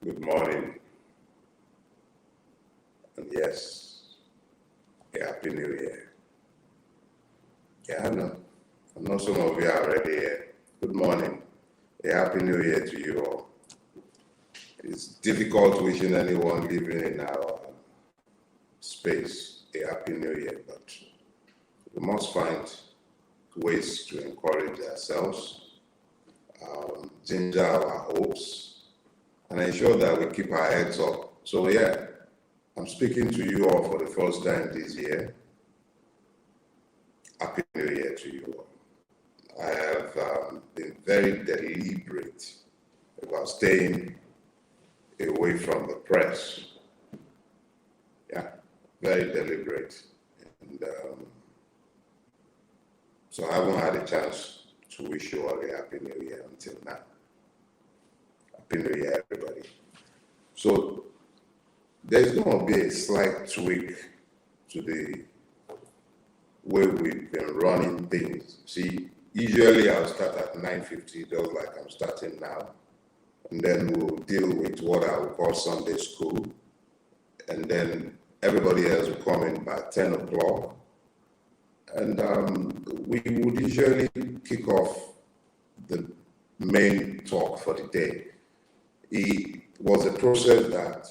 Good morning, and yes, a happy new year. Yeah, I know some of you are already here. Good morning, a happy new year to you all. It's difficult wishing anyone living in our space a happy new year, but we must find ways to encourage ourselves, ginger our hopes, and ensure that we keep our heads up. So yeah, I'm speaking to you all for the first time this year. Happy New Year to you all. I have been very deliberate about staying away from the press. Yeah, very deliberate. And so I haven't had a chance to wish you all a Happy New Year until now. Happy New Year, everybody. So there's going to be a slight tweak to the way we've been running things. See, usually I'll start at 9:50, just like I'm starting now. And then we'll deal with what I would call Sunday school. And then everybody else will come in by 10 o'clock. And we would usually kick off the main talk for the day. It's a process that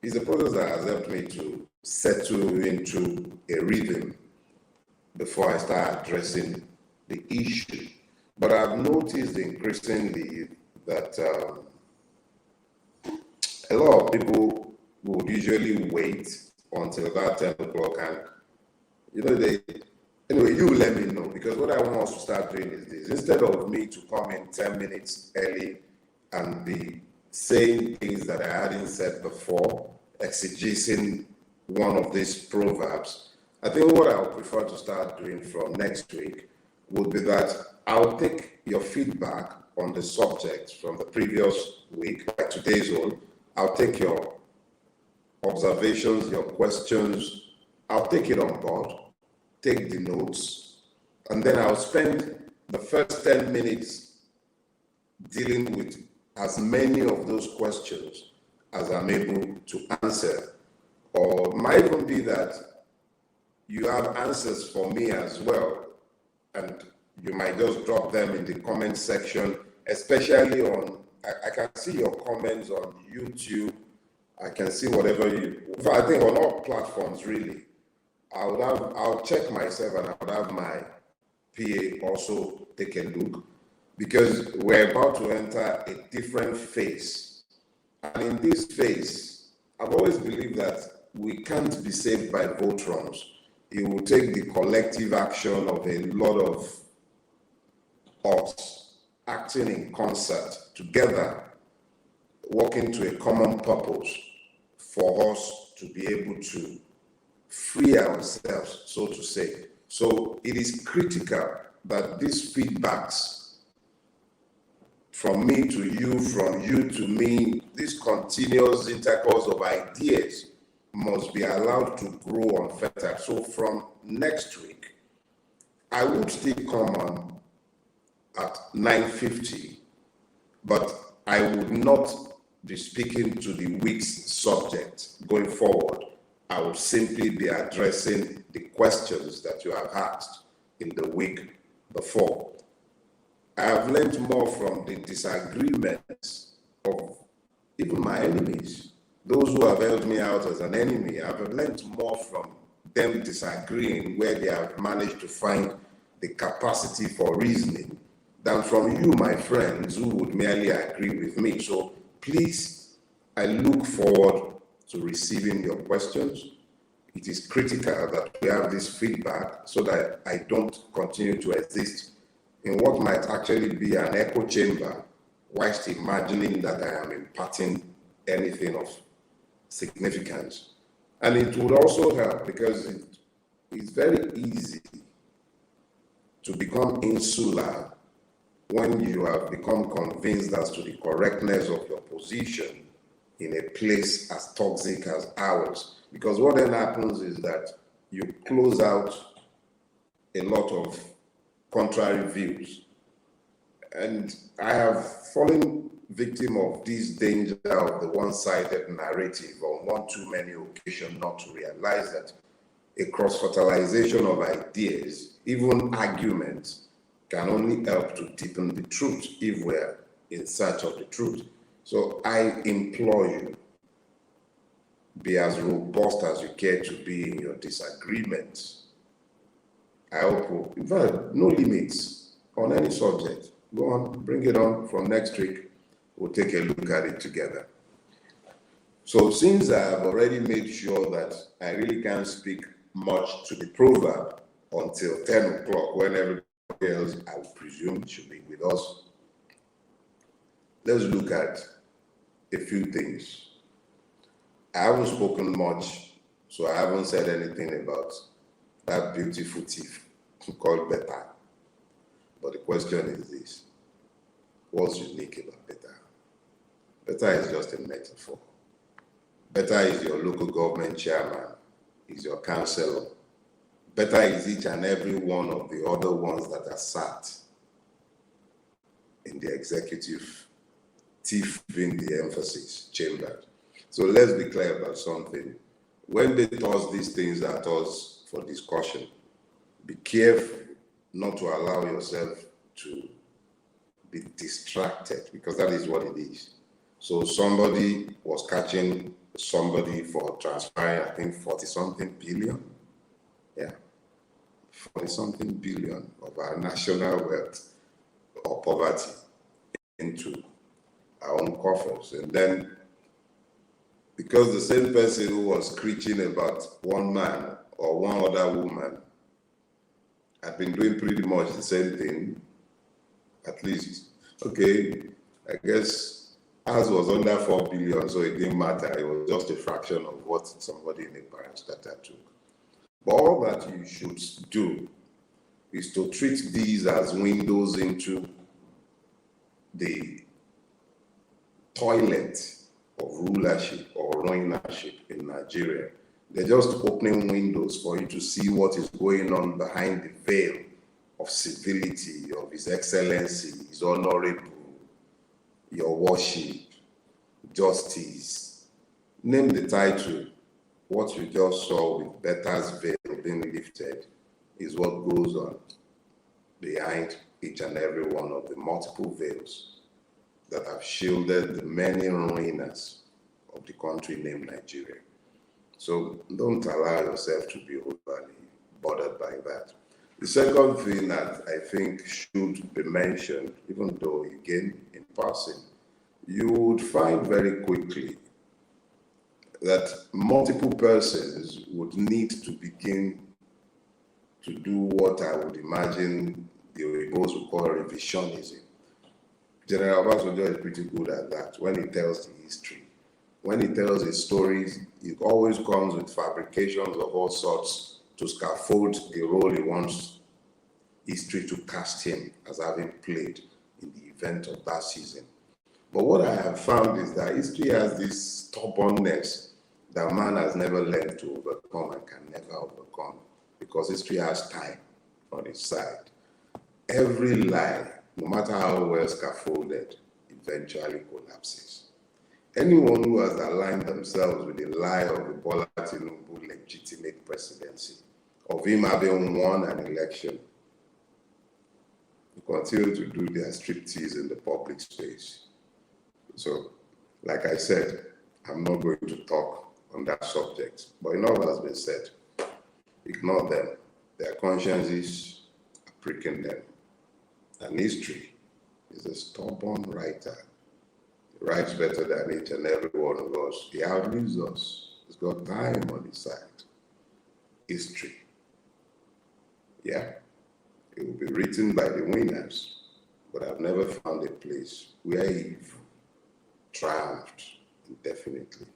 has helped me to settle into a rhythm before I start addressing the issue. But I've noticed increasingly that a lot of people would usually wait until about 10 o'clock and, anyway, you let me know, because what I want us to start doing is this. Instead of me to come in 10 minutes early and be saying things that I hadn't said before, exegeting one of these proverbs, I think what I would prefer to start doing from next week would be that I'll take your feedback on the subject from the previous week, like today's one. I'll take your observations, your questions. I'll take it on board, take the notes, and then I'll spend the first 10 minutes dealing with as many of those questions as I'm able to answer. Or it might even be that you have answers for me as well, and you might just drop them in the comment section, especially on, I can see your comments on YouTube. I can see whatever I think on all platforms really. I'll check myself, and I would have my PA also take a look, because we're about to enter a different phase. And in this phase, I've always believed that we can't be saved by vote runs. It will take the collective action of a lot of us acting in concert together, working to a common purpose for us to be able to free ourselves, so to say. So it is critical that these feedbacks from me to you, from you to me, this continuous intercourse of ideas must be allowed to grow and fertile. So from next week, I would still come on at 9:50, but I would not be speaking to the week's subject going forward. I will simply be addressing the questions that you have asked in the week before. I have learned more from the disagreements of even my enemies. Those who have held me out as an enemy, I've learned more from them disagreeing where they have managed to find the capacity for reasoning than from you, my friends, who would merely agree with me. So please, I look forward to receiving your questions. It is critical that we have this feedback so that I don't continue to exist in what might actually be an echo chamber, whilst imagining that I am imparting anything of significance. And it would also help because it's very easy to become insular when you have become convinced as to the correctness of your position in a place as toxic as ours. Because what then happens is that you close out a lot of contrary views. And I have fallen victim of this danger of the one-sided narrative on one too many occasions not to realize that a cross-fertilization of ideas, even arguments, can only help to deepen the truth if we're in search of the truth. So I implore you, be as robust as you care to be in your disagreements. I hope, in fact, no limits on any subject. Go on, bring it on from next week. We'll take a look at it together. So since I have already made sure that I really can't speak much to the proverb until 10 o'clock, when everybody else, I would presume, should be with us, let's look at a few things. I haven't spoken much, so I haven't said anything about that beautiful thief called Beta. But the question is this: what's unique about Beta? Beta is just a metaphor. Beta is your local government chairman, is your councillor. Beta is each and every one of the other ones that are sat in the executive, thief being the emphasis, chamber. So let's be clear about something. When they toss these things at us for discussion, be careful not to allow yourself to be distracted, because that is what it is. So somebody was catching somebody for transferring, I think, 40-something billion. Yeah, 40-something billion of our national wealth or poverty into our own coffers. And then, because the same person who was screeching about one man or one other woman had been doing pretty much the same thing, at least, okay, I guess ours was under 4 billion, so it didn't matter. It was just a fraction of what somebody in the parastatal took. But all that you should do is to treat these as windows into the toilet of rulership or ruinership in Nigeria. They're just opening windows for you to see what is going on behind the veil of civility, of His Excellency, His Honorable, your worship, justice. Name the title. What you just saw with Beta's veil being lifted is what goes on behind each and every one of the multiple veils that have shielded the many ruiners of the country named Nigeria. So don't allow yourself to be overly bothered by that. The second thing that I think should be mentioned, even though again in passing, you would find very quickly that multiple persons would need to begin to do what I would imagine the Oyinbos would call revisionism. General Obasanjo is pretty good at that when he tells the history. When he tells his stories, it always comes with fabrications of all sorts to scaffold the role he wants history to cast him as having played in the event of that season. But what I have found is that history has this stubbornness that man has never learned to overcome and can never overcome, because history has time on its side. Every lie, no matter how well scaffolded, eventually collapses. Anyone who has aligned themselves with the lie of the Bola Tinubu legitimate presidency, of him having won an election, will continue to do their striptease in the public space. So, like I said, I'm not going to talk on that subject, but enough has been said. Ignore them. Their consciences are pricking them. And history is a stubborn writer. He writes better than each and every one of us. He outlives us. He's got time on his side. History. Yeah. It will be written by the winners, but I've never found a place where evil triumphed indefinitely.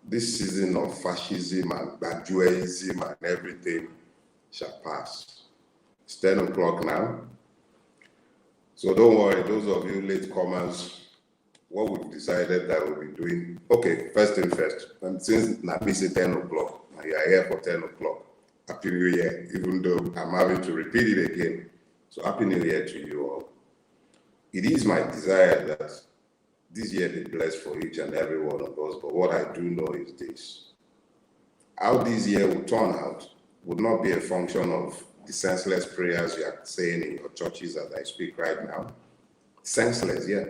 This season of fascism and Bajuism and everything shall pass. It's 10 o'clock now. So don't worry, those of you latecomers, what we've decided that we'll be doing. Okay, first thing first. Since Nabisi 10 o'clock, and you are here for 10 o'clock, Happy New Year, even though I'm having to repeat it again. So Happy New Year to you all. It is my desire that this year be blessed for each and every one of us, but what I do know is this. How this year will turn out would not be a function of the senseless prayers you are saying in your churches as I speak right now. Senseless, yeah.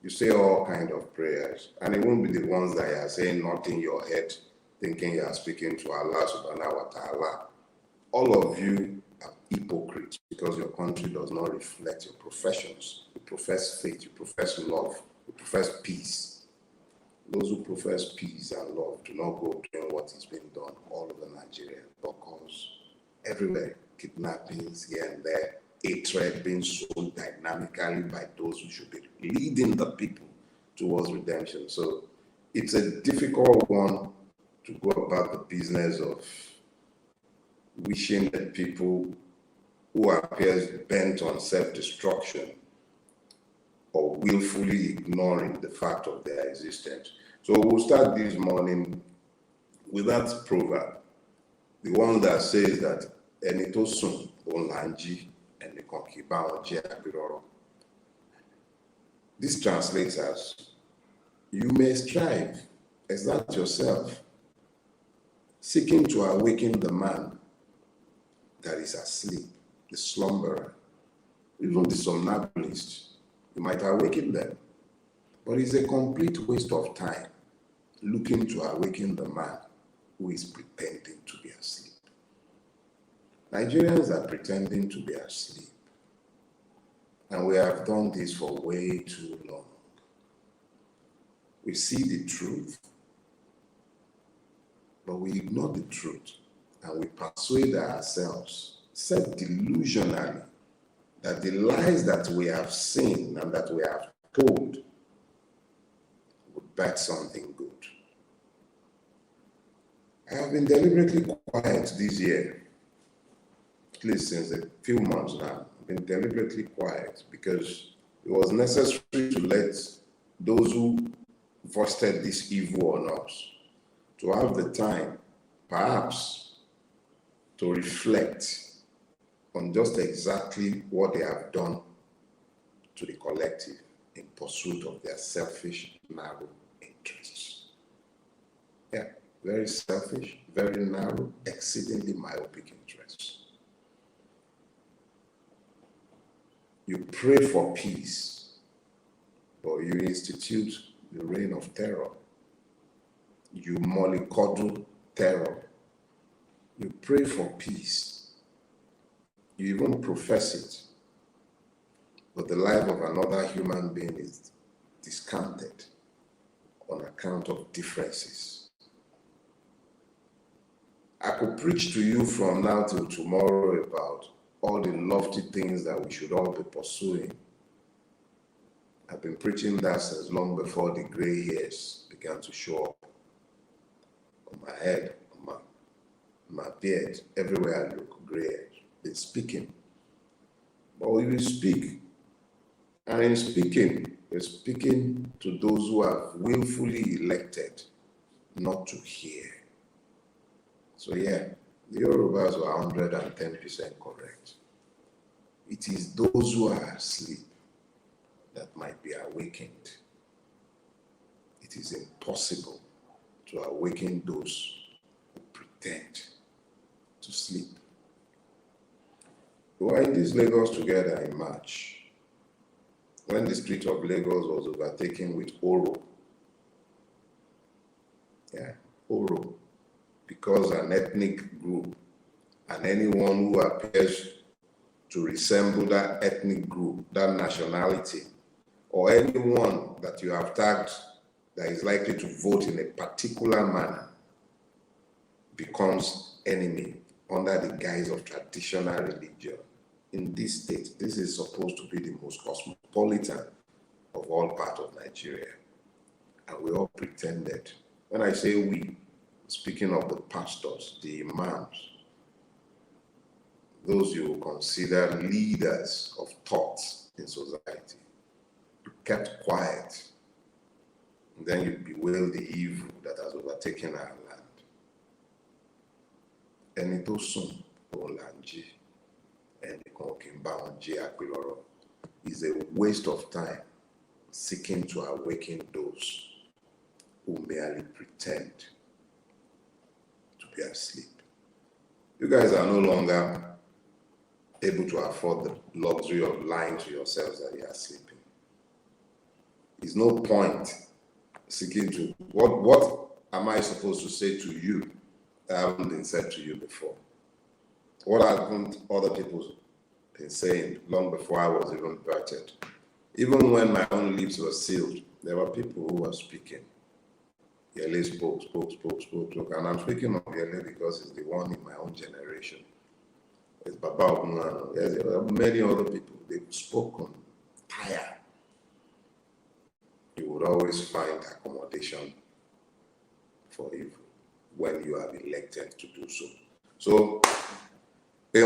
You say all kind of prayers, and it won't be the ones that you are saying not in your head, thinking you are speaking to Allah subhanahu wa ta'ala. All of you are hypocrites because your country does not reflect your professions. You profess faith, you profess love, you profess peace. Those who profess peace and love do not go doing what is being done all over Nigeria. Because everywhere, kidnappings here and there, hatred being sown dynamically by those who should be leading the people towards redemption. So it's a difficult one to go about the business of wishing that people who appears bent on self-destruction or willfully ignoring the fact of their existence. So we'll start this morning with that proverb, the one that says that ẹni tó sùn òun là ń jí, ẹnìkan kì í bá wọn jí àpérọ̀rọ̀. This translates as, you may strive, exert yourself, seeking to awaken the man that is asleep, the slumberer, even the somnambulist. You might awaken them, but it's a complete waste of time looking to awaken the man who is pretending to be asleep. Nigerians are pretending to be asleep, and we have done this for way too long. We see the truth, but we ignore the truth, and we persuade ourselves, self-delusionally, that the lies that we have seen and that we have told would back something good. I have been deliberately quiet this year, at least since a few months now. I've been deliberately quiet because it was necessary to let those who fostered this evil on us to have the time, perhaps, to reflect on just exactly what they have done to the collective in pursuit of their selfish, narrow interests. Yeah, very selfish, very narrow, exceedingly myopic interests. You pray for peace, but you institute the reign of terror. You mollycoddle terror. You pray for peace. You even profess it, but the life of another human being is discounted on account of differences. I could preach to you from now till tomorrow about all the lofty things that we should all be pursuing. I've been preaching that since long before the gray hairs began to show up on my head, on my beard, everywhere I look, gray hairs. Been speaking, but we will speak, and in speaking, we're speaking to those who have willfully elected not to hear. So yeah, the Yorubas were 110% correct. It is those who are asleep that might be awakened. It is impossible to awaken those who pretend to sleep. We were in this Lagos together in March, when the street of Lagos was overtaken with Oro. Yeah, Oro. Because an ethnic group and anyone who appears to resemble that ethnic group, that nationality, or anyone that you have tagged that is likely to vote in a particular manner becomes enemy under the guise of traditional religion. In this state, this is supposed to be the most cosmopolitan of all parts of Nigeria. And we all pretended. When I say we, speaking of the pastors, the imams, those you consider leaders of thought in society, you kept quiet. And then you bewail the evil that has overtaken our land. Ẹni tó sùn òun là ń jí. Ẹnìkan kì í bá wọn jí àpérọ̀rọ̀. Is a waste of time seeking to awaken those who merely pretend to be asleep. You guys are no longer able to afford the luxury of lying to yourselves that you are sleeping. There's no point seeking to, what am I supposed to say to you that haven't been said to you before? What haven't other people been saying long before I was even birthed? Even when my own lips were sealed, there were people who were speaking. Yele spoke, and I'm speaking of Yele because he's the one in my own generation. It's Baba Ogunlano. There are many other people. They've spoken tired. You would always find accommodation for evil when you are elected to do so. So, you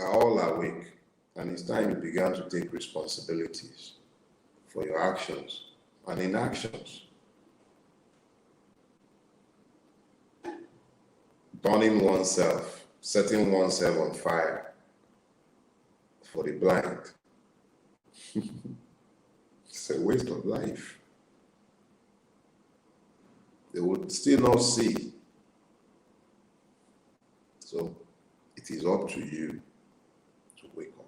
are all awake, and it's time you began to take responsibilities for your actions and inactions. Burning oneself, setting oneself on fire for the blind. It's a waste of life. They would still not see. So it is up to you to wake up.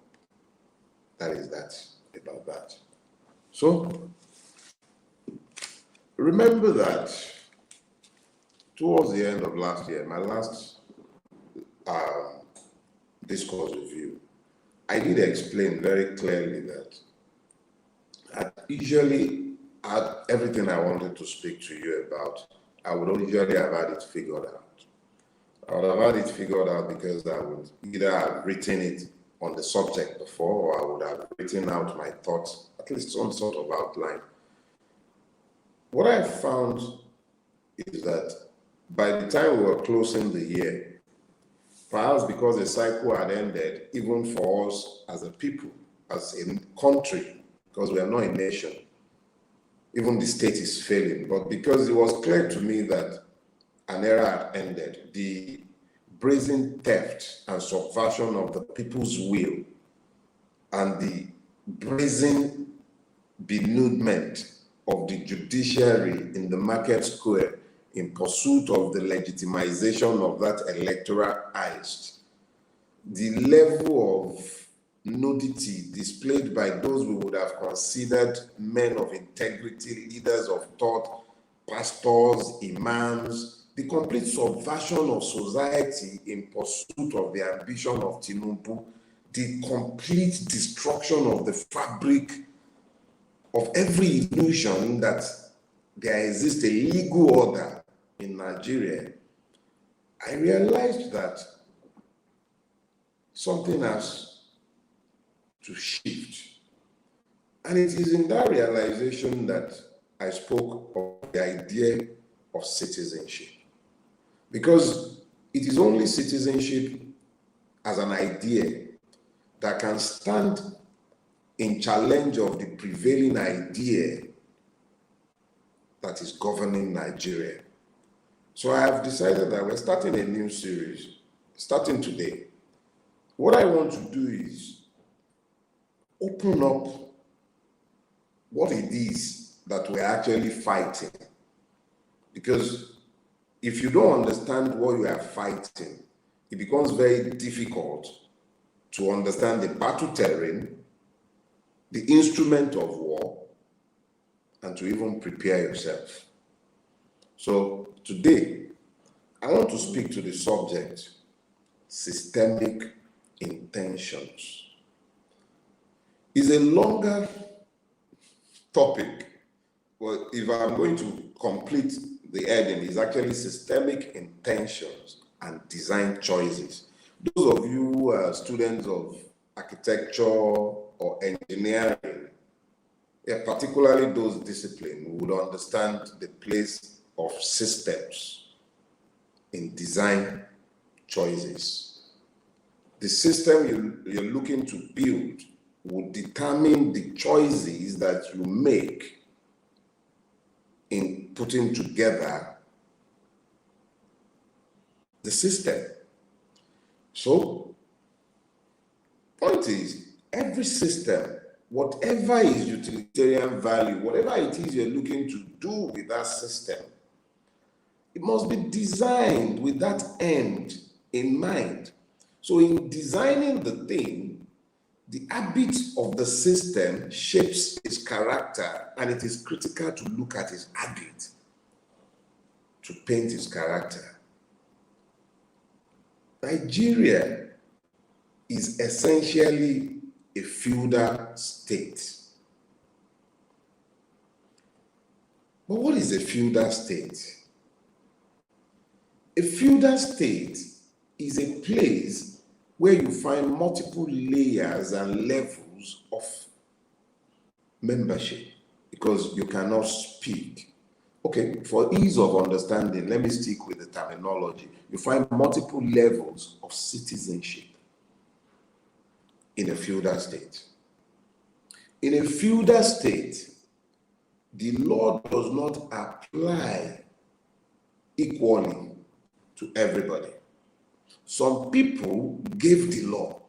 That is that about that. So remember that towards the end of last year, my last discourse review, I did explain very clearly that I usually had everything I wanted to speak to you about, I would usually have had it figured out. I would have had it figured out because I would either have written it on the subject before, or I would have written out my thoughts, at least some sort of outline. What I found is that by the time we were closing the year, perhaps because the cycle had ended, even for us as a people, as a country, because we are not a nation, even the state is failing, but because it was clear to me that an era had ended, the brazen theft and subversion of the people's will and the brazen denudement of the judiciary in the market square in pursuit of the legitimization of that electoral heist, the level of nudity displayed by those we would have considered men of integrity, leaders of thought, pastors, imams, the complete subversion of society in pursuit of the ambition of Tinubu, the complete destruction of the fabric of every illusion that there exists a legal order in Nigeria, I realized that something has to shift. And it is in that realization that I spoke of the idea of citizenship. Because it is only citizenship as an idea that can stand in challenge of the prevailing idea that is governing Nigeria. So I have decided that we're starting a new series, starting today. What I want to do is open up what it is that we're actually fighting. Because if you don't understand what you are fighting, it becomes very difficult to understand the battle terrain, the instrument of war, and to even prepare yourself. So today, I want to speak to the subject, systemic intentions. It's a longer topic, but if I'm going to complete the heading, it's actually systemic intentions and design choices. Those of you who are students of architecture or engineering, particularly those disciplines, would understand the place of systems in design choices. The system you're looking to build will determine the choices that you make in putting together the system. So, point is, every system, whatever is utilitarian value, whatever it is you're looking to do with that system, it must be designed with that end in mind. So in designing the thing, the habits of the system shapes its character, and it is critical to look at its habit to paint its character. Nigeria is essentially a feudal state. But what is a feudal state? A feudal state is a place where you find multiple layers and levels of membership because you cannot speak. Okay, for ease of understanding, let me stick with the terminology. You find multiple levels of citizenship in a feudal state. In a feudal state, the law does not apply equally to everybody. Some people gave the law,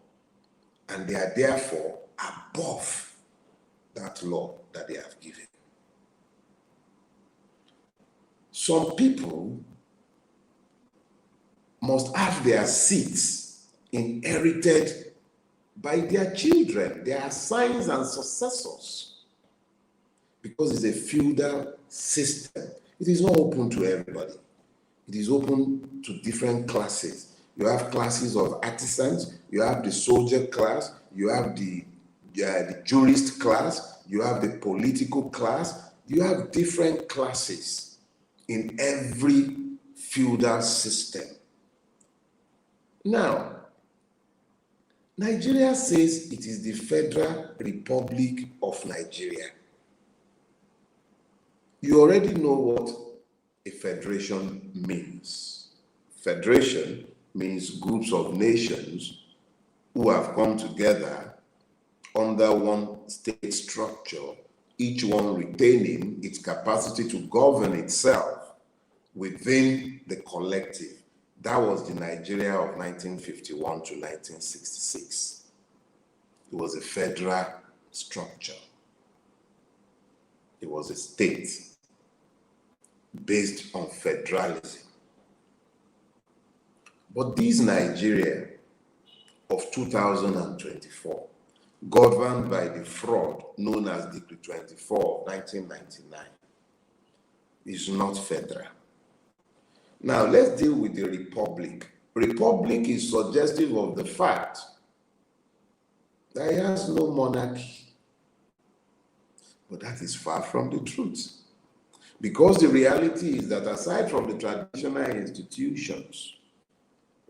and they are therefore above that law that they have given. Some people must have their seats inherited by their children, their sons and successors, because it's a feudal system. It is not open to everybody. It is open to different classes. You have classes of artisans, you have the soldier class, you have the jurist class, you have the political class, you have different classes in every feudal system. Now, Nigeria says it is the Federal Republic of Nigeria. You already know what a federation means. Federation means groups of nations who have come together under one state structure, each one retaining its capacity to govern itself within the collective. That was the Nigeria of 1951 to 1966. It was a federal structure. It was a state based on federalism. But this Nigeria of 2024, governed by the fraud known as Decree 24 of 1999, is not federal. Now, let's deal with the republic. Republic is suggestive of the fact that it has no monarchy. But that is far from the truth. Because the reality is that aside from the traditional institutions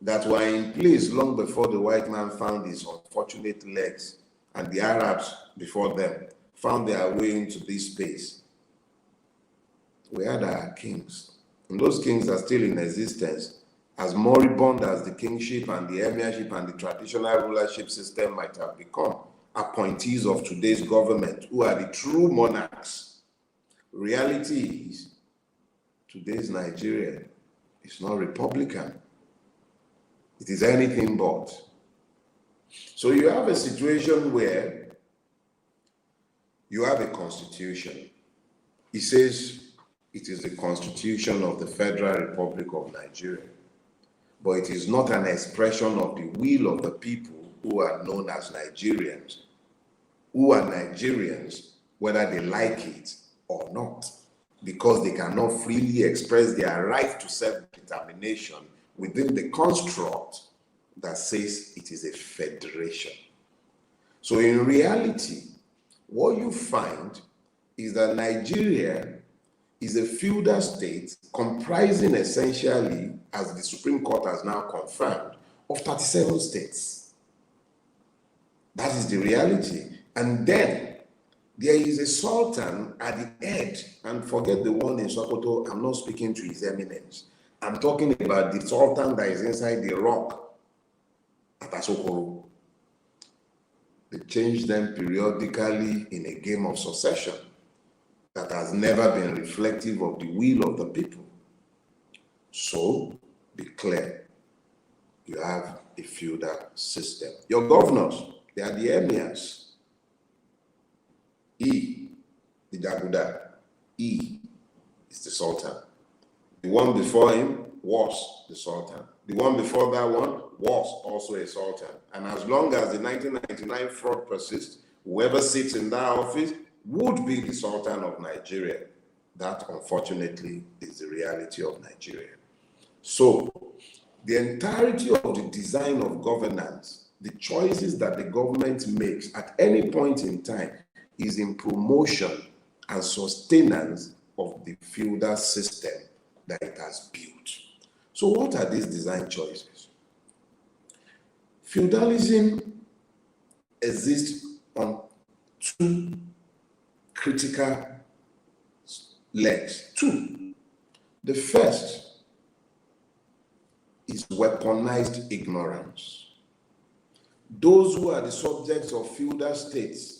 that were in place long before the white man found his unfortunate legs and the Arabs before them found their way into this space, we had our kings. And those kings are still in existence, as moribund as the kingship and the emirship and the traditional rulership system might have become. Appointees of today's government, who are the true monarchs. Reality is, today's Nigeria is not Republican. It is anything but. So you have a situation where you have a constitution. It says it is the Constitution of the Federal Republic of Nigeria, but it is not an expression of the will of the people who are known as Nigerians, who are Nigerians whether they like it or not, because they cannot freely express their right to self-determination within the construct that says it is a federation. So in reality, what you find is that Nigeria is a feudal state comprising essentially, as the Supreme Court has now confirmed, of 37 states. That is the reality. And then there is a sultan at the head, and forget the one in Sokoto, I'm not speaking to his eminence. I'm talking about the sultan that is inside the rock at Asokoro. They change them periodically in a game of succession that has never been reflective of the will of the people. So, be clear, you have a feudal system. Your governors They are the emirs. E, the Jaguda. E is the Sultan. The one before him was the Sultan. The one before that one was also a Sultan. And as long as the 1999 fraud persists, whoever sits in that office would be the Sultan of Nigeria. That, unfortunately, is the reality of Nigeria. So, the entirety of the design of governance, the choices that the government makes at any point in time, is in promotion and sustenance of the feudal system that it has built. So what are these design choices? Feudalism exists on two critical legs. Two. The first is weaponized ignorance. Those who are the subjects of feudal states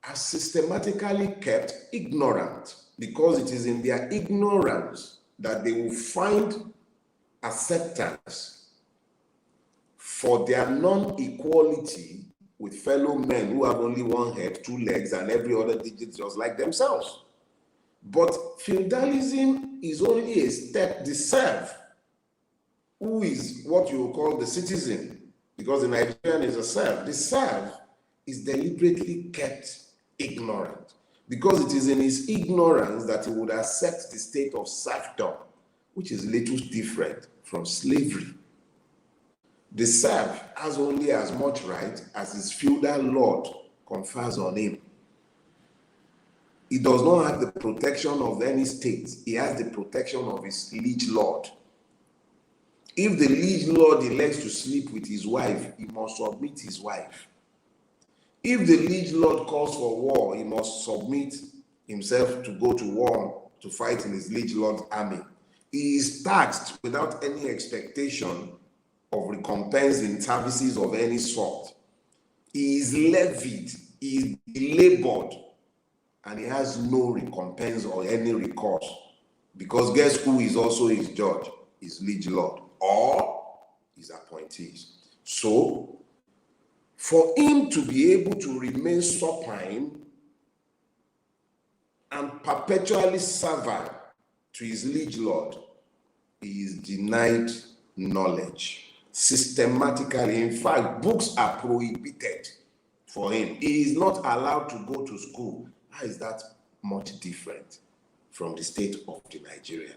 are systematically kept ignorant, because it is in their ignorance that they will find acceptance for their non-equality with fellow men who have only one head, two legs, and every other digit just like themselves. But feudalism is only a step. The serf, who is what you call the citizen, because the Nigerian is a serf, the serf is deliberately kept ignorant, because it is in his ignorance that he would accept the state of serfdom, which is little different from slavery. The serf has only as much right as his feudal lord confers on him. He does not have the protection of any state. He has the protection of his liege lord. If the liege lord elects to sleep with his wife, he must submit his wife. If the liege lord calls for war, he must submit himself to go to war to fight in his liege lord's army. He is taxed without any expectation of recompense in services of any sort. He is levied, he is labored, and he has no recompense or any recourse. Because guess who is also his judge? His liege lord or his appointees. So, for him to be able to remain supine and perpetually servile to his liege lord, he is denied knowledge systematically. In fact, books are prohibited for him. He is not allowed to go to school. How is that much different from the state of the Nigerian?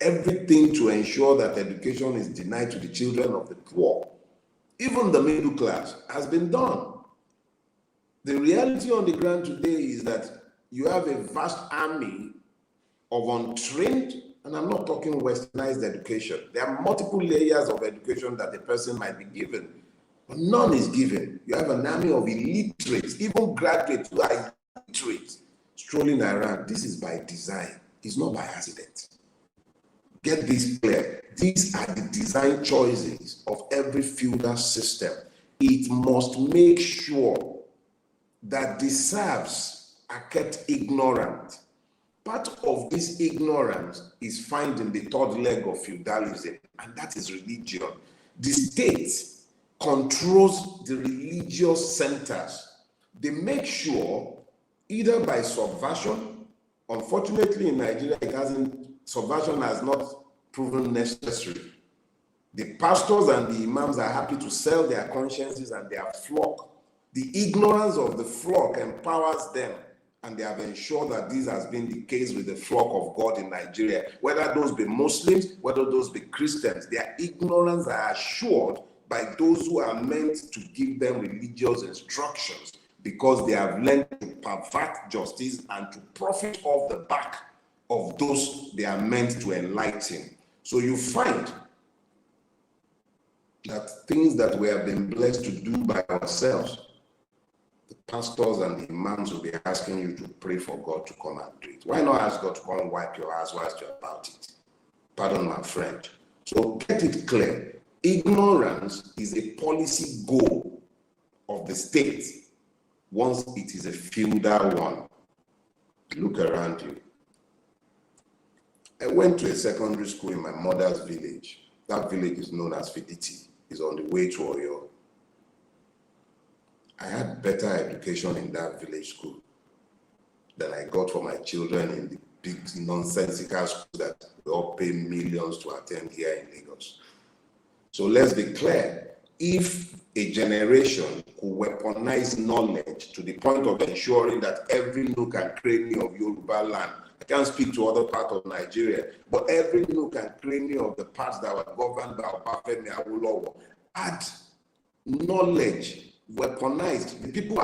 Everything to ensure that education is denied to the children of the poor, even the middle class, has been done. The reality on the ground today is that you have a vast army of untrained, and I'm not talking westernized education. There are multiple layers of education that the person might be given, but none is given. You have an army of illiterates, even graduates who are illiterate, strolling around. This is by design. It's not by accident. Get this clear. These are the design choices of every feudal system. It must make sure that the serfs are kept ignorant. Part of this ignorance is found in the third leg of feudalism, and that is religion. The state controls the religious centers. They make sure, either by subversion, unfortunately in Nigeria, subversion has not proven necessary. The pastors and the imams are happy to sell their consciences and their flock. The ignorance of the flock empowers them, and they have ensured that this has been the case with the flock of God in Nigeria. Whether those be Muslims, whether those be Christians, their ignorance are assured by those who are meant to give them religious instructions, because they have learned to pervert justice and to profit off the back of those they are meant to enlighten. So you find that things that we have been blessed to do by ourselves, the pastors and the imams will be asking you to pray for God to come and do it. Why not ask God to come and wipe your ass whilst you're about it? Pardon my French. So get it clear. Ignorance is a policy goal of the state once it is a feudal one. Look around you. I went to a secondary school in my mother's village. That village is known as Fiditi. It's on the way to Oyo. I had better education in that village school than I got for my children in the big nonsensical schools that we all pay millions to attend here in Lagos. So let's be clear. If a generation could weaponize knowledge to the point of ensuring that every nook and cranny of Yoruba land, I can't speak to other parts of Nigeria, but every nook and cranny of the parts that were governed by Obafemi Awolowo had knowledge weaponized. The people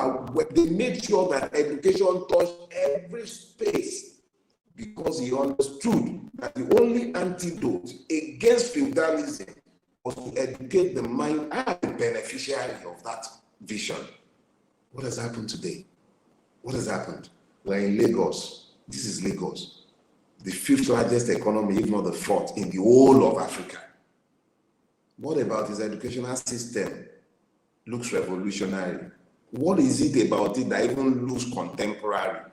they made sure that education touched every space, because he understood that the only antidote against feudalism was to educate the mind and the beneficiary of that vision. What has happened today? What has happened? We're in Lagos. This is Lagos, the 5th largest economy, if not the 4th, in the whole of Africa. What about his educational system? Looks revolutionary. What is it about it that even looks contemporary?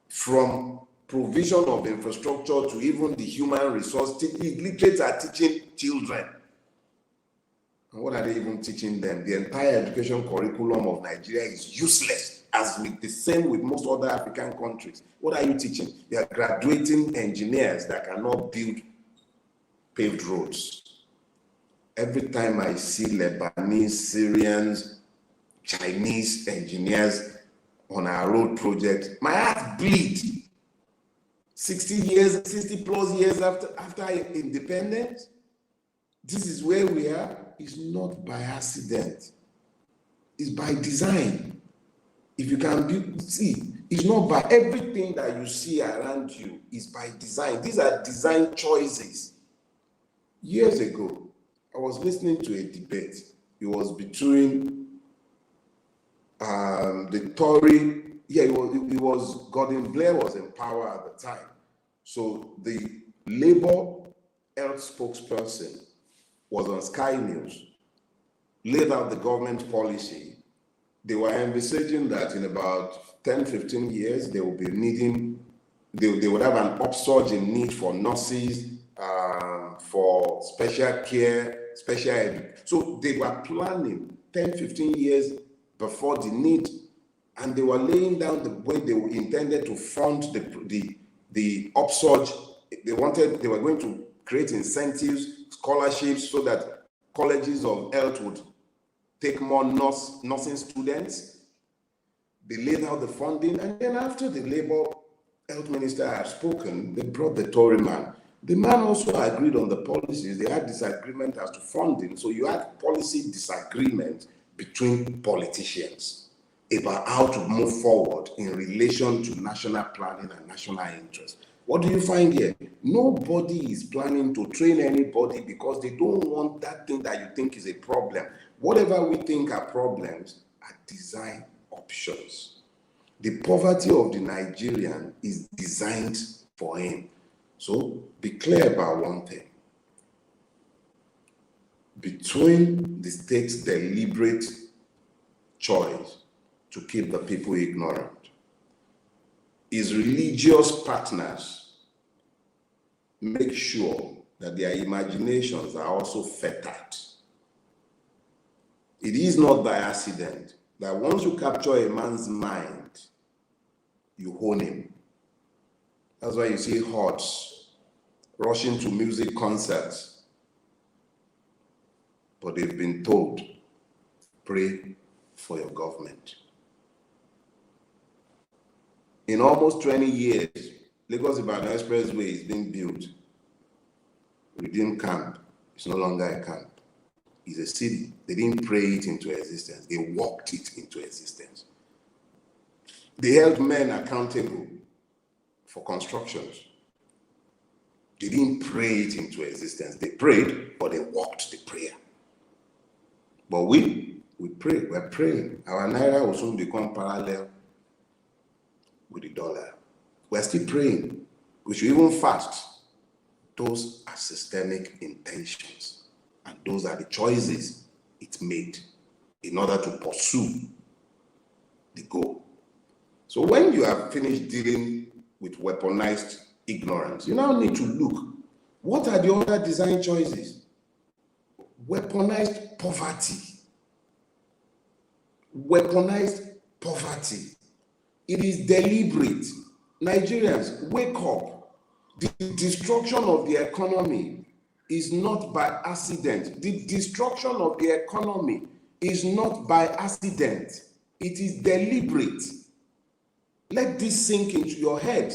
From provision of infrastructure to even the human resource, illiterates are teaching children. And what are they even teaching them? The entire education curriculum of Nigeria is useless, as with the same with most other African countries. What are you teaching? You are graduating engineers that cannot build paved roads. Every time I see Lebanese, Syrians, Chinese engineers on our road project, my heart bleeds. 60 plus years after independence, this is where we are. It's not by accident. It's by design. If you can see, it's not by everything that you see around you, it's by design. These are design choices. Years ago, I was listening to a debate. It was between the Tory, it was Gordon Blair was in power at the time. So the Labour health spokesperson was on Sky News, laid out the government policy. They were envisaging that in about 10, 15 years, they will be needing, they would have an upsurge in need for nurses, for special care, special education. So they were planning 10, 15 years before the need, and they were laying down the way they were intended to fund the upsurge. They were going to create incentives, scholarships, so that colleges of health would take more nursing students. They laid out the funding, and then after the Labour health minister had spoken, they brought the Tory man. The man also agreed on the policies. They had disagreement as to funding. So you had policy disagreement between politicians about how to move forward in relation to national planning and national interest. What do you find here? Nobody is planning to train anybody because they don't want that thing that you think is a problem. Whatever we think are problems are design options. The poverty of the Nigerian is designed for him. So be clear about one thing. Between the state's deliberate choice to keep the people ignorant, his religious partners make sure that their imaginations are also fettered. It is not by accident that once you capture a man's mind, you own him. That's why you see hordes rushing to music concerts, but they've been told, pray for your government. In almost 20 years, Lagos-Ibadan Expressway is being built. Redeem Camp is no longer a camp. It's a city. They didn't pray it into existence. They walked it into existence. They held men accountable for constructions. They didn't pray it into existence. They prayed, but they walked the prayer. But we pray. We're praying. Our naira will soon become parallel with the dollar. We're still praying. We should even fast. Those are systemic intentions. And those are the choices it made in order to pursue the goal. So when you have finished dealing with weaponized ignorance, you now need to look, what are the other design choices? Weaponized poverty. weaponized poverty. It is deliberate. Nigerians, wake up. The destruction of the economy is not by accident. The destruction of the economy is not by accident. It is deliberate. Let this sink into your head.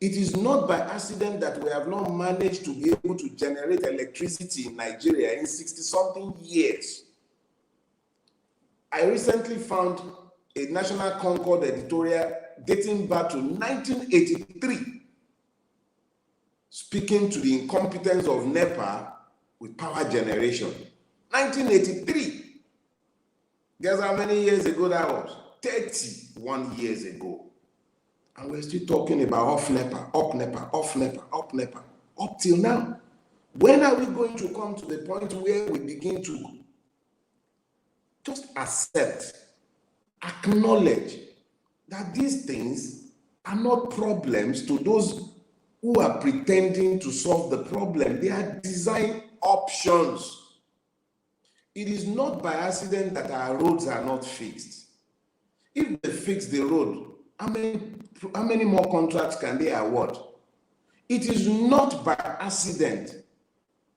It is not by accident that we have not managed to be able to generate electricity in Nigeria in 60-something years. I recently found a National Concord editorial dating back to 1983, speaking to the incompetence of NEPA with power generation. 1983. Guess how many years ago that was? 31 years ago. And we're still talking about off NEPA, up NEPA, off NEPA, up NEPA, up till now. When are we going to come to the point where we begin to just accept, acknowledge that these things are not problems to those who are pretending to solve the problem? They are design options. It is not by accident that our roads are not fixed. If they fix the road, how many more contracts can they award? It is not by accident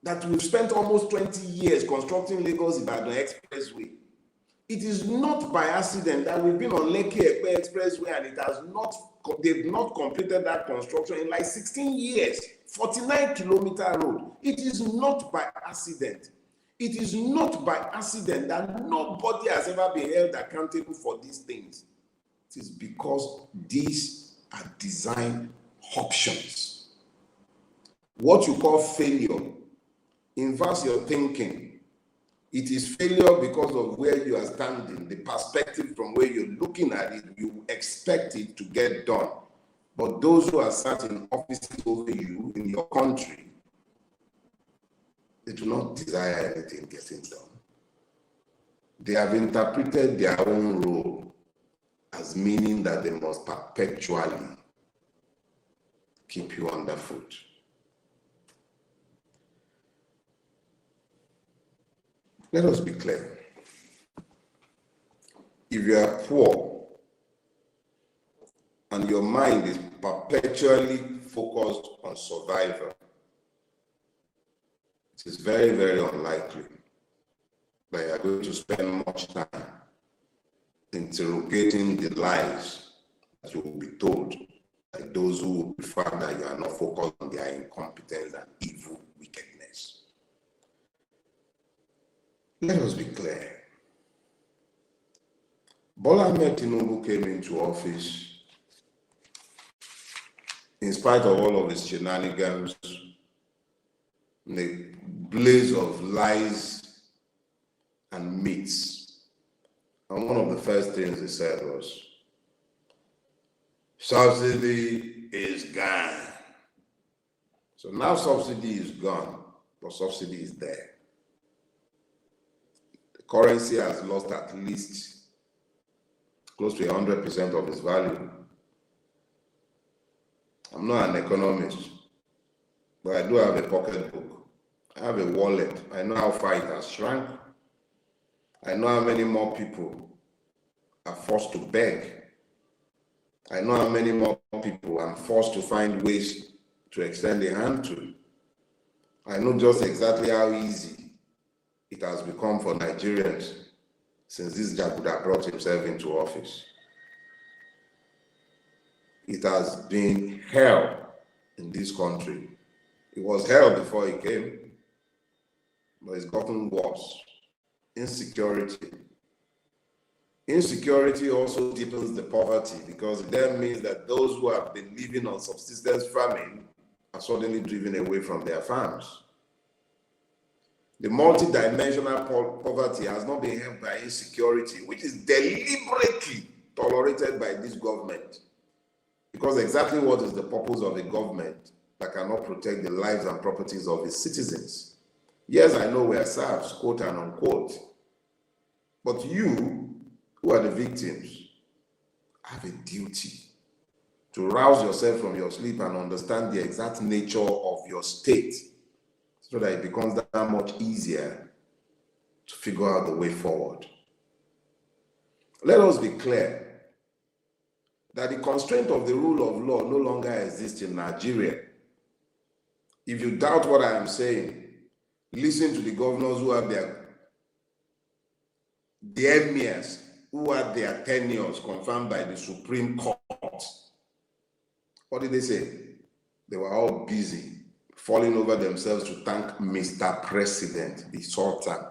that we've spent almost 20 years constructing Lagos-Ibadan Expressway. It is not by accident that we've been on Lekki-Epe Expressway and they've not completed that construction in like 16 years, 49-kilometer road. It is not by accident. It is not by accident that nobody has ever been held accountable for these things. It is because these are design options. What you call failure, inverse your thinking. It is failure because of where you are standing, the perspective from where you're looking at it. You expect it to get done. But those who are sat in offices over you in your country, they do not desire anything getting done. They have interpreted their own role as meaning that they must perpetually keep you underfoot. Let us be clear. If you are poor and your mind is perpetually focused on survival, it is very, very unlikely that you are going to spend much time interrogating the lies that you will be told by those who will prefer that you are not focused on their incompetence and evil wickedness. Let us be clear. Bola Ahmed Tinubu came into office in spite of all of his shenanigans, the blaze of lies and myths. And one of the first things he said was, subsidy is gone. So now subsidy is gone, but subsidy is there. Currency has lost at least close to 100% of its value. I'm not an economist, but I do have a pocketbook. I have a wallet. I know how far it has shrunk. I know how many more people are forced to beg. I know how many more people I'm forced to find ways to extend a hand to. I know just exactly how easy it has become for Nigerians since this Jaguda brought himself into office. It has been hell in this country. It was hell before he came, but it's gotten worse. Insecurity. Insecurity also deepens the poverty because it then means that those who have been living on subsistence farming are suddenly driven away from their farms. The multidimensional poverty has not been helped by insecurity, which is deliberately tolerated by this government. Because exactly what is the purpose of a government that cannot protect the lives and properties of its citizens? Yes, I know we are serfs, quote and unquote. But you, who are the victims, have a duty to rouse yourself from your sleep and understand the exact nature of your state, so that it becomes that much easier to figure out the way forward. Let us be clear that the constraint of the rule of law no longer exists in Nigeria. If you doubt what I am saying, listen to the governors who have the emirs who had their tenures confirmed by the Supreme Court. What did they say? They were all busy falling over themselves to thank Mr. President, the Sultan.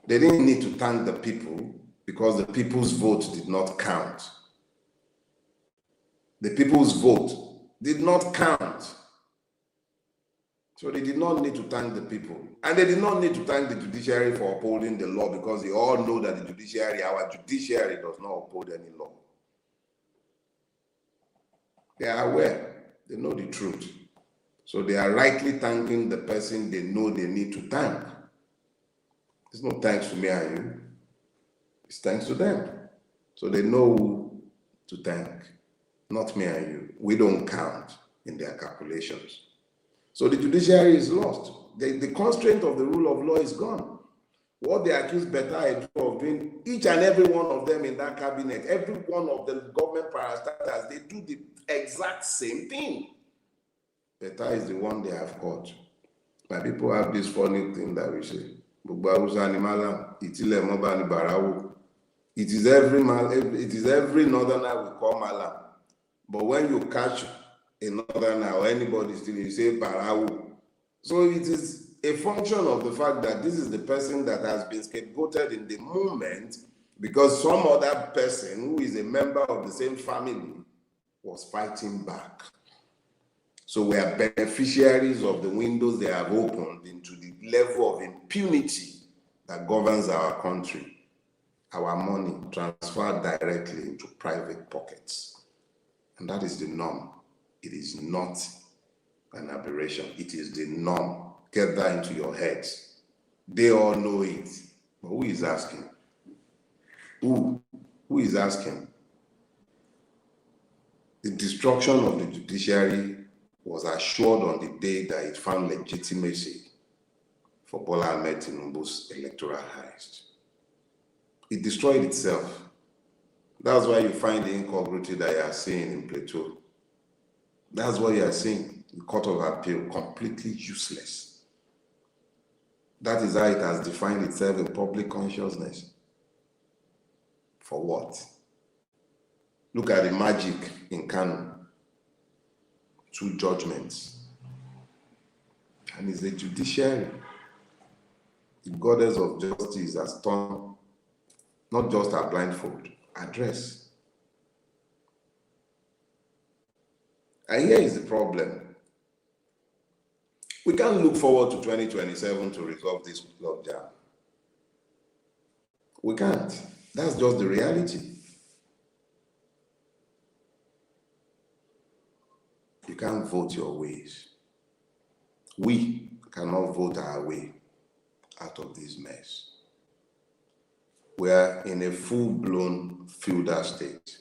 They didn't need to thank the people because the people's vote did not count. The people's vote did not count. So they did not need to thank the people. And they did not need to thank the judiciary for upholding the law, because they all know that the judiciary, our judiciary, does not uphold any law. They are aware. They know the truth. So they are rightly thanking the person they know they need to thank. It's no thanks to me and you. It's thanks to them. So they know who to thank, not me and you. We don't count in their calculations. So the judiciary is lost. The constraint of the rule of law is gone. What they accuse Betta of doing, each and every one of them in that cabinet, every one of the government parastatals, they do the exact same thing. Betta is the one they have caught. My people have this funny thing that we say. It is every northerner we call Malam. But when you catch a northerner or anybody still, you say Barawu. So it is a function of the fact that this is the person that has been scapegoated in the moment because some other person who is a member of the same family was fighting back. So we are beneficiaries of the windows they have opened into the level of impunity that governs our country. Our money transferred directly into private pockets. And that is the norm. It is not an aberration. It is the norm. Get that into your heads. They all know it. But who is asking? Who is asking? The destruction of the judiciary was assured on the day that it found legitimacy for Bola Ahmed Tinubu's electoral heist. It destroyed itself. That's why you find the incongruity that you are seeing in Plateau. That's what you are seeing. The Court of Appeal completely useless. That is how it has defined itself in public consciousness. For what? Look at the magic in Kano. 2 judgments. And it's the judiciary. The goddess of justice has turned not just a blindfold, a dress. And here is the problem. We can't look forward to 2027 to resolve this logjam. We can't. That's just the reality. You can't vote your ways. We cannot vote our way out of this mess. We are in a full-blown feudal state.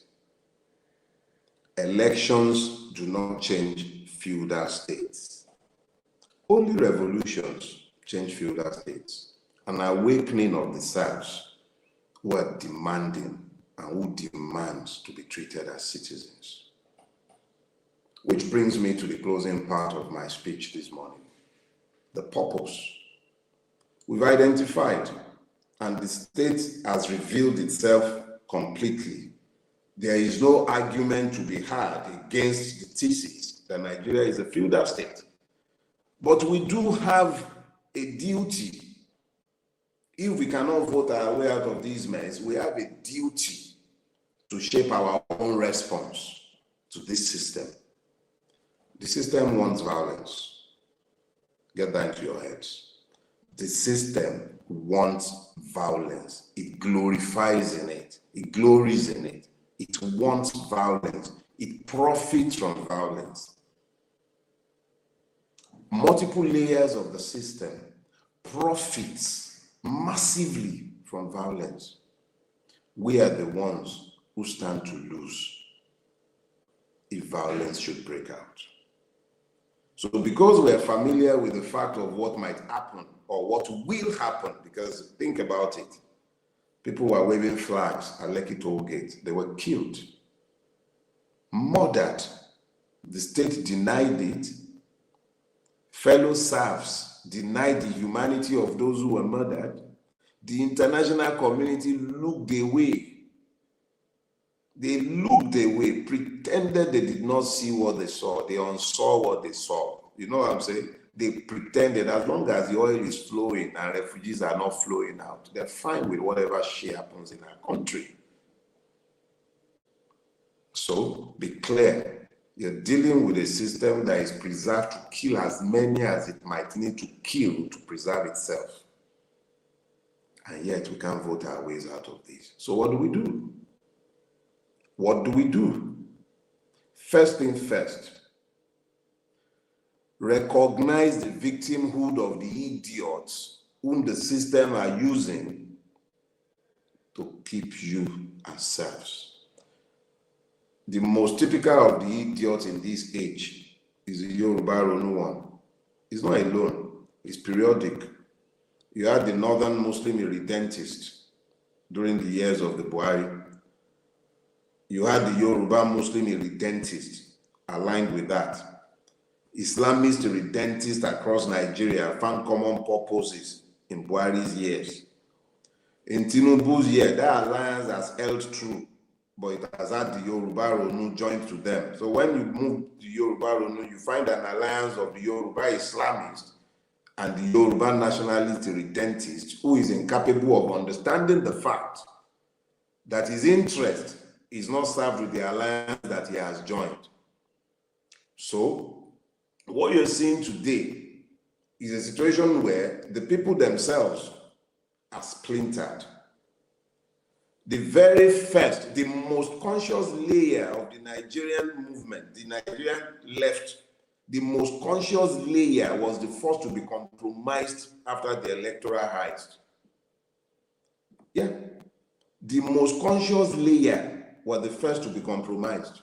Elections do not change feudal states. Only revolutions change feudal states. An awakening of the serfs who are demanding and who demands to be treated as citizens. Which brings me to the closing part of my speech this morning. The purpose. We've identified, and the state has revealed itself completely. There is no argument to be had against the thesis that Nigeria is a feudal state. But we do have a duty. If we cannot vote our way out of this mess, we have a duty to shape our own response to this system. The system wants violence. Get that into your heads. The system wants violence. It glorifies in it. It glories in it. It wants violence. It profits from violence. Multiple layers of the system profits massively from violence. We are the ones who stand to lose if violence should break out. So because we are familiar with the fact of what might happen or what will happen, because think about it, People were waving flags at Lekki Toll Gate. They were killed, murdered. The state denied it. Fellow serfs denied the humanity of those who were murdered. The international community looked away. They looked away, pretended they did not see what they saw. They unsaw what they saw. You know what I'm saying? They pretended as long as the oil is flowing and refugees are not flowing out, they're fine with whatever shit happens in our country. So be clear. You're dealing with a system that is preserved to kill as many as it might need to kill to preserve itself. And yet we can't vote our ways out of this. So what do we do? What do we do? First thing first, recognize the victimhood of the idiots whom the system are using to keep you as serfs. The most typical of the idiots in this age is the Yoruba Ronu one. It's not alone, it's periodic. You had the Northern Muslim irredentist during the years of the Buhari. You had the Yoruba Muslim irredentist aligned with that. Islamist irredentists across Nigeria found common purposes in Buhari's years. In Tinubu's year, that alliance has held true, but it has had the Yoruba Ronu joined to them. So when you move to Yoruba Ronu, you find an alliance of the Yoruba Islamists and the Yoruba nationalist irredentist who is incapable of understanding the fact that his interest is not served with the alliance that he has joined. So what you're seeing today is a situation where the people themselves are splintered. The very first, the most conscious layer of the Nigerian movement, the Nigerian left, the most conscious layer was the first to be compromised after the electoral heist. Yeah. The most conscious layer were the first to be compromised.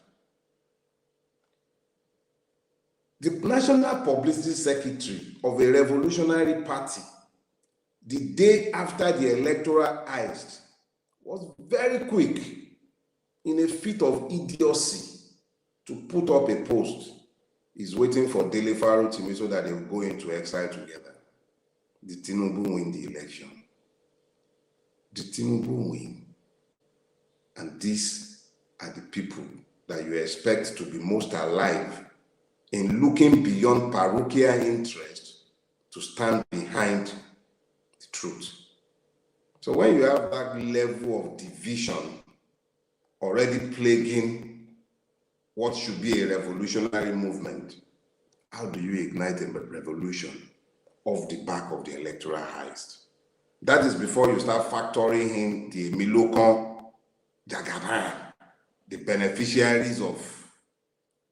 The National Publicity Secretary of a revolutionary party, the day after the electoral heist, was very quick in a fit of idiocy to put up a post. He's waiting for Dele Farotimi so that they'll go into exile together. The Tinubu win the election. The Tinubu win. And these are the people that you expect to be most alive in looking beyond parochial interest to stand behind the truth. So when you have that level of division already plaguing what should be a revolutionary movement, how do you ignite a revolution off the back of the electoral heist? That is before you start factoring in the Milokon, Jagaban, the beneficiaries of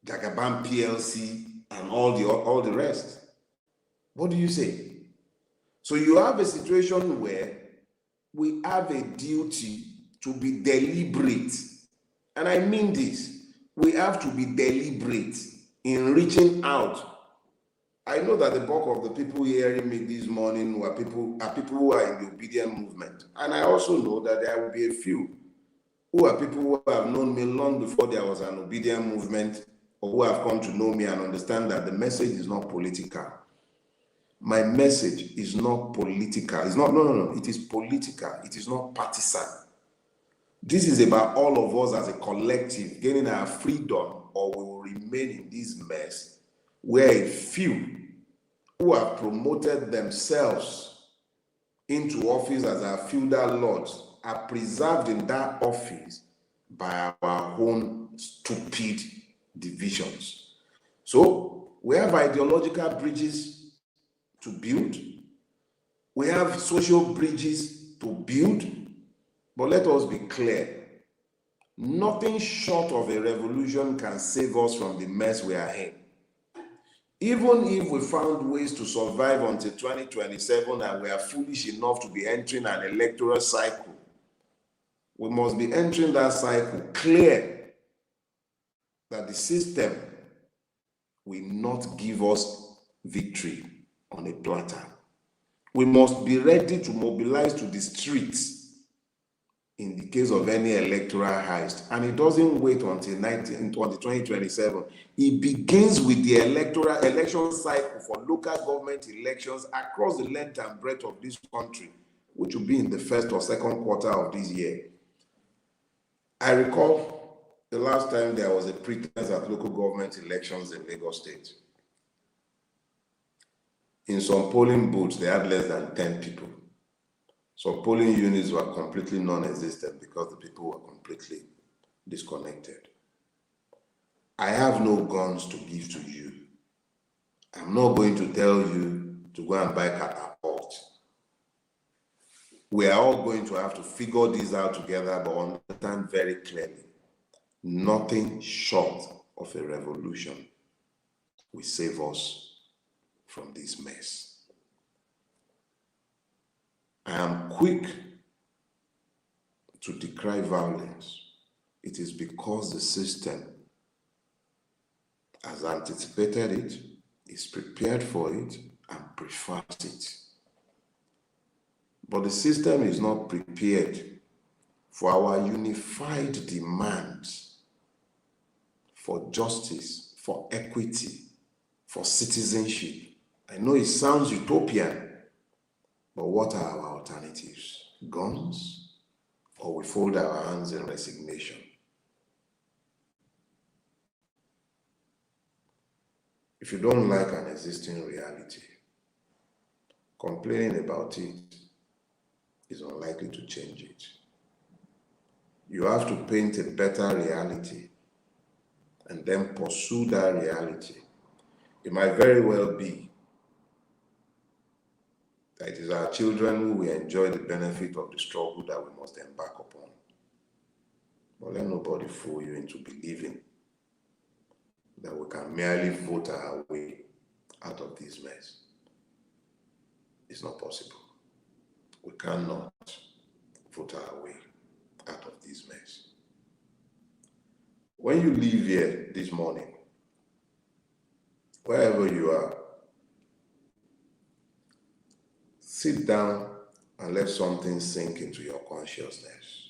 Jagaban PLC and all the rest. What do you say? So you have a situation where we have a duty to be deliberate. And I mean this. We have to be deliberate in reaching out. I know that the bulk of the people hearing me this morning are people who are in the obedient movement. And I also know that there will be a few who are people who have known me long before there was an obedient movement, or who have come to know me and understand that the message is not political. My message is not political. It's not, no. It is political. It is not partisan. This is about all of us as a collective gaining our freedom, or we will remain in this mess where a few who have promoted themselves into office as our feudal lords are preserved in that office by our own stupid divisions. So we have ideological bridges to build. We have social bridges to build. But let us be clear. Nothing short of a revolution can save us from the mess we are in. Even if we found ways to survive until 2027 and we are foolish enough to be entering an electoral cycle, we must be entering that cycle clear that the system will not give us victory on a platter. We must be ready to mobilize to the streets in the case of any electoral heist, and it doesn't wait until 2027. It begins with the election cycle for local government elections across the length and breadth of this country, which will be in the first or second quarter of this year. I recall the last time there was a pretense at local government elections in Lagos State. In some polling booths, they had less than 10 people. So polling units were completely non-existent because the people were completely disconnected. I have no guns to give to you. I'm not going to tell you to go and buy catapult. We are all going to have to figure this out together, but understand very clearly, nothing short of a revolution will save us from this mess. I am quick to decry violence. It is because the system has anticipated it, is prepared for it, and prefers it. But the system is not prepared for our unified demands for justice, for equity, for citizenship. I know it sounds utopian, but what are our alternatives? Guns? Or we fold our hands in resignation? If you don't like an existing reality, complaining about it is unlikely to change it. You have to paint a better reality and then pursue that reality. It might very well be that it is our children who will enjoy the benefit of the struggle that we must embark upon. But let nobody fool you into believing that we can merely vote our way out of this mess. It's not possible. We cannot vote our way out of this mess. When you leave here this morning, wherever you are, sit down and let something sink into your consciousness.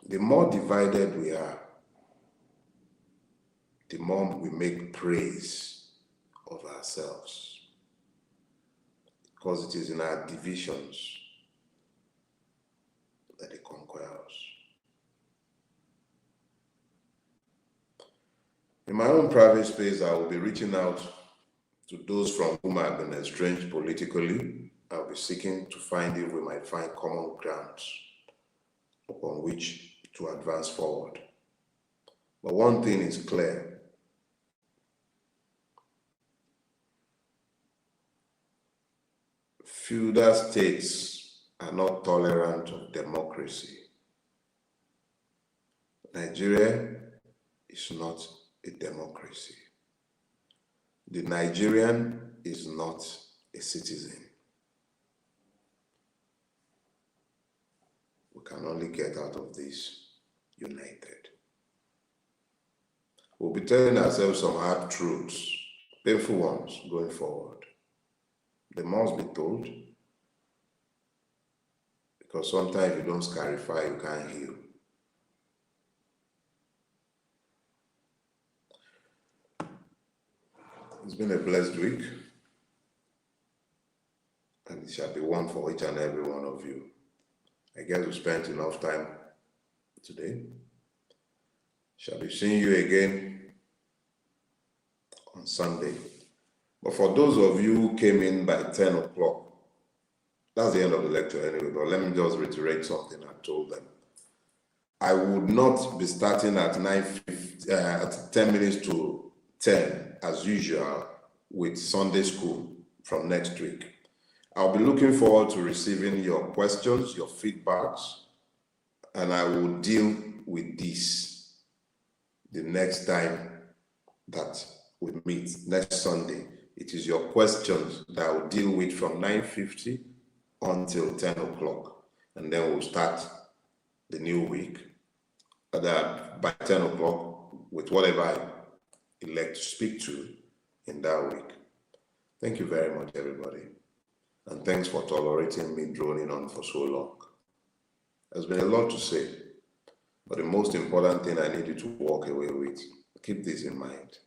The more divided we are, the more we make praise of ourselves. Because it is in our divisions that they conquer us. In my own private space, I will be reaching out to those from whom I've been estranged politically. I'll be seeking to find if we might find common grounds upon which to advance forward. But one thing is clear. Feudal states are not tolerant of democracy. Nigeria is not a democracy. The Nigerian is not a citizen. We can only get out of this united. We'll be telling ourselves some hard truths, painful ones, going forward. They must be told, because sometimes if you don't scarify, you can't heal. It's been a blessed week, and it shall be one for each and every one of you. I guess we spent enough time today. Shall be seeing you again on Sunday. But for those of you who came in by 10 o'clock, that's the end of the lecture anyway, but let me just reiterate something I told them. I would not be starting at 10 minutes to 10 as usual with Sunday school from next week. I'll be looking forward to receiving your questions, your feedbacks, and I will deal with this the next time that we meet, next Sunday. It is your questions that I will deal with from 9:50 until 10 o'clock, and then we'll start the new week by 10 o'clock with whatever I elect to speak to in that week. Thank you very much, everybody. And thanks for tolerating me droning on for so long. There's been a lot to say, but the most important thing I need you to walk away with, keep this in mind.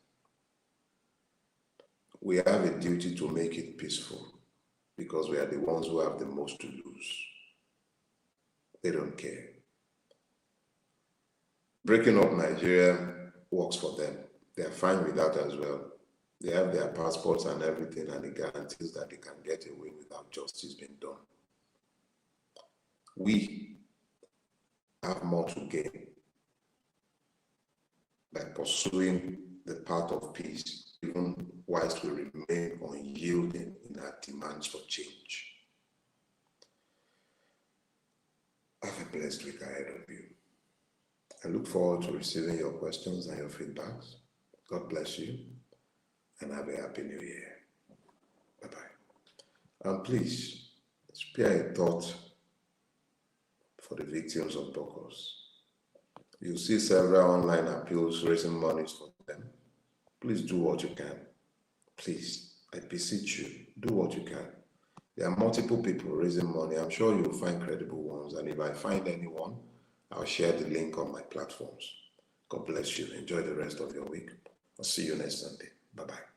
We have a duty to make it peaceful because we are the ones who have the most to lose. They don't care. Breaking up Nigeria works for them. They are fine with that as well. They have their passports and everything, and it guarantees that they can get away without justice being done. We have more to gain by pursuing the path of peace, even whilst we remain unyielding in our demands for change. Have a blessed week ahead of you. I look forward to receiving your questions and your feedbacks. God bless you, and have a happy new year. Bye-bye. And please, spare a thought for the victims of Bokos. You see several online appeals raising monies for them. Please do what you can. Please, I beseech you, do what you can. There are multiple people raising money. I'm sure you'll find credible ones, and if I find anyone, I'll share the link on my platforms. God bless you. Enjoy the rest of your week. I'll see you next Sunday. Bye-bye.